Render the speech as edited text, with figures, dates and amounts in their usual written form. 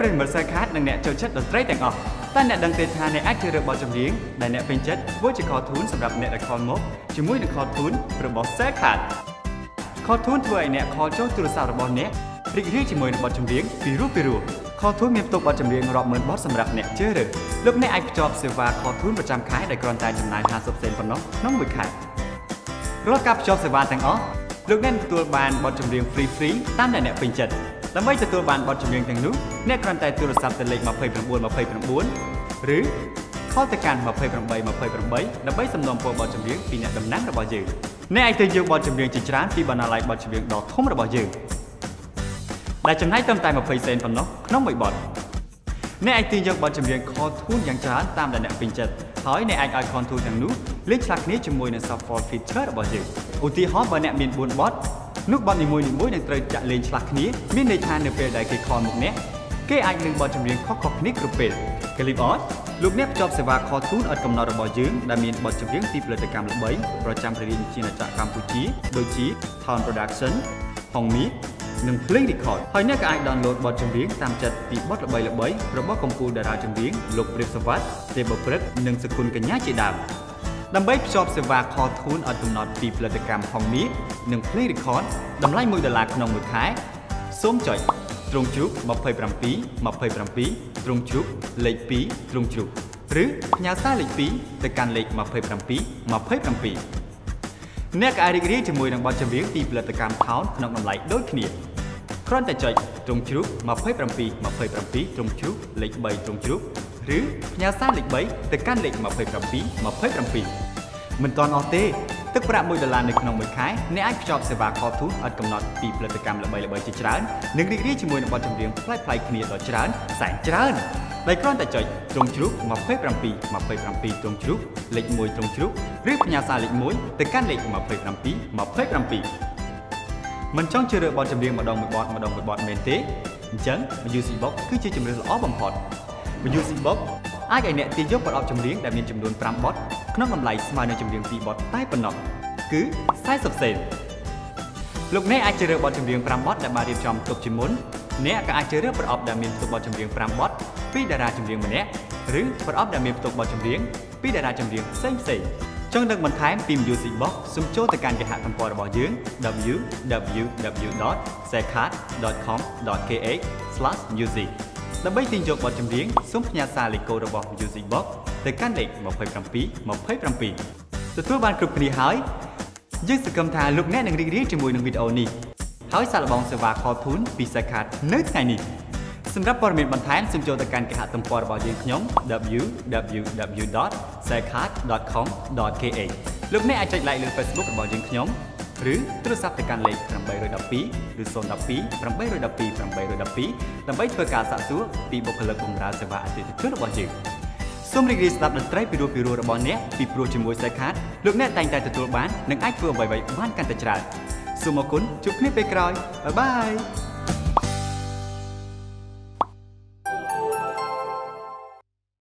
ប្រិយមិត្តសាខានិងអ្នកចូលចិត្តតន្ត្រីទាំងអស់តែអ្នកដឹងទេថាអ្នកអាចជ្រើសរើសបទចម្រៀងដែលអ្នកពេញចិត្តធ្វើជា cartoon សម្រាប់អ្នកដែលខលមកជាមួយនឹង cartoon របស់ Sakat cartoon ធ្វើឲ្យអ្នកខលចូលទូរស័ព្ទរបស់អ្នករីករាយជាមួយនឹងបទចម្រៀងពីរោះ cartoon មានផ្ទុកបទចម្រៀងរាប់ម៉ឺនបទសម្រាប់អ្នកជ្រើសរើសលោកអ្នកអាចភ្ជាប់សេវា cartoon ប្រចាំខែដែលគ្រាន់តែចំណាយ50សេនប៉ុណ្ណោះក្នុងមួយខែរាល់ការភ្ជាប់សេវាទាំងអស់លោកអ្នកទទួលបានបទចម្រៀង free តាមដែលអ្នកពេញចិត្តដើម្បីទទួលបានបទចម្រៀងទាំងនោះអ្នកគ្រាន់តែទូរស័ព្ទទៅលេខ2929ឬខលទៅកាន់28ដើម្បីសំណូមពរបទចម្រៀងពីអ្នកតំណាងរបស់យើងអ្នកអាចទៅយកបទចម្រៀងជាច្រើនពីបណ្ណាល័យបទចម្រៀងដ៏ធំរបស់យើងដែលចំណាយត្រឹមតែ20សេនប៉ុណ្ណោះក្នុងមួយបទអ្នកអាចទាញយកបទចម្រៀង cartoon យ៉ាងច្រើនតាមដែលអ្នកពេញចិត្តហើយអ្នកអាចឲ្យ cartoon ទាំងនោះលេងឆ្លាស់គ្នាជាមួយនឹង software feature របស់យើងឧទាហរណ៍បើអ្នកមាន4បទនោះបទនីមួយៗនឹងត្រូវចាក់លេងឆ្លាស់គ្នាមានន័យថានៅពេលដែលគេខលមកអ្នកគេអាចនឹងបទចម្រៀងខុសៗគ្នាគ្រប់ពេល Clip Art លោកអ្នកភ្ជាប់សេវា cartoon ឥតកំណត់របស់យើងដែលមានបទចម្រៀងពីផលិតកម្មល្បីប្រចាំព្រះរាជាណាចក្រកម្ពុជាដូចជា Town Production, Hongmi និង Play Record ហើយអ្នកក៏អាច download បទចម្រៀងតាមចិត្តពីបទល្បីៗរបស់កំពូលតារាចម្រៀងលោកព្រាបសវត្ថ ទេពបុព្រឹកនិងសគុណកញ្ញាជាដើមដើម្បីភ្ជាប់សេវា cartoon ឥតកំណត់ពីផលិតកម្ម Hongmi និង Play Record តម្លៃ$1ក្នុងមួយខែសូមចុចទ្រង់ជ្រូក27ទ្រង់ជ្រូកលេខ2ទ្រង់ជ្រូកឬផ្ញើសារលេខ2ទៅកាន់លេខ27អ្នកក៏អាចរីករាយជាមួយនឹងបទចម្រៀងពីផលិតកម្ម Town ក្នុងតម្លៃដូចគ្នាគ្រាន់តែចុចទ្រង់ជ្រូក27ទ្រង់ជ្រូកលេខ3ទ្រង់ជ្រូកឬផ្ញើសារលេខ3ទៅកាន់លេខ27មិនទាន់អស់ទេទឹកប្រាក់$1នៅក្នុងមួយខែអ្នកអាចភ្ជាប់សេវា cartoon ឥតកំណត់ពីផលិតកម្មល្បីៗជាច្រើននិងរីករាយជាមួយនឹងបទចម្រៀងប្លែកៗគ្នាដ៏ច្រើនសែនច្រើនដោយគ្រាន់តែចុចទ្រង់ជ្រូក27ទ្រង់ជ្រូកលេខ1ទ្រង់ជ្រូកឬផ្ញើសារលេខ1ទៅកាន់លេខ27មិនចង់ជ្រើសរើសបទចម្រៀងម្ដងមួយបទមែនទេអញ្ចឹង Music Box គឺជាជម្រើសល្អបំផុត Music Box អាចឲ្យអ្នកទាញយកប្រអប់ចម្រៀងដែលមានចំនួន5បទក្នុងតម្លៃស្មើនឹងចម្រៀង2បទតែប៉ុណ្ណោះគឺ40សេនលោកអ្នកអាចជ្រើសរើសបទចម្រៀង5បទដែលបានរៀបចំទុកជាមុនអ្នកក៏អាចជ្រើសរើសប្រអប់ដែលមានផ្ទុកបទចម្រៀង5បទពីតារាចម្រៀងម្នាក់ឬប្រអប់ដែលមានផ្ទុកបទចម្រៀងពីតារាចម្រៀងផ្សេងចង់ដឹងបន្ថែមពី Music Box សូមចូលទៅកាន់គេហទំព័ររបស់យើង www.sakat.com.kh/music ដើម្បីទាញយកបទចម្រៀងសូមផ្ញើសារលេខកូដរបស់ Music Box ទៅកាន់លេខ27ទទួលបានគ្រប់គ្នាហើយយើងសង្ឃឹមថាលោកអ្នកនឹងរីករាយជាមួយនឹងវីដេអូនេះហើយសាកល្បងសេវា cartoon ពី Sakat នៅថ្ងៃនេះសម្រាប់ព័ត៌មានបន្ថែមសូមចូលទៅកាន់គេហទំព័ររបស់យើងខ្ញុំ www.sakat.com.kh លោកអ្នកអាចចុច like លើ Facebook របស់យើងខ្ញុំឬទូរស័ព្ទទៅកាន់លេខ812ឬ012 812 ដើម្បីធ្វើការសាកសួរពីបុគ្គលិកបម្រើសេវាអតិថិជនរបស់យើងសូមរីករាយស្ដាប់តន្ត្រីពីរោះរបស់អ្នកពីព្រោះជាមួយ Sakat លោកអ្នកតែងតែទទួលបាននិងអាចធ្វើអ្វីៗបានកាន់តែច្រើនសូមអរគុណជួបគ្នាពេលក្រោយបាយបាយ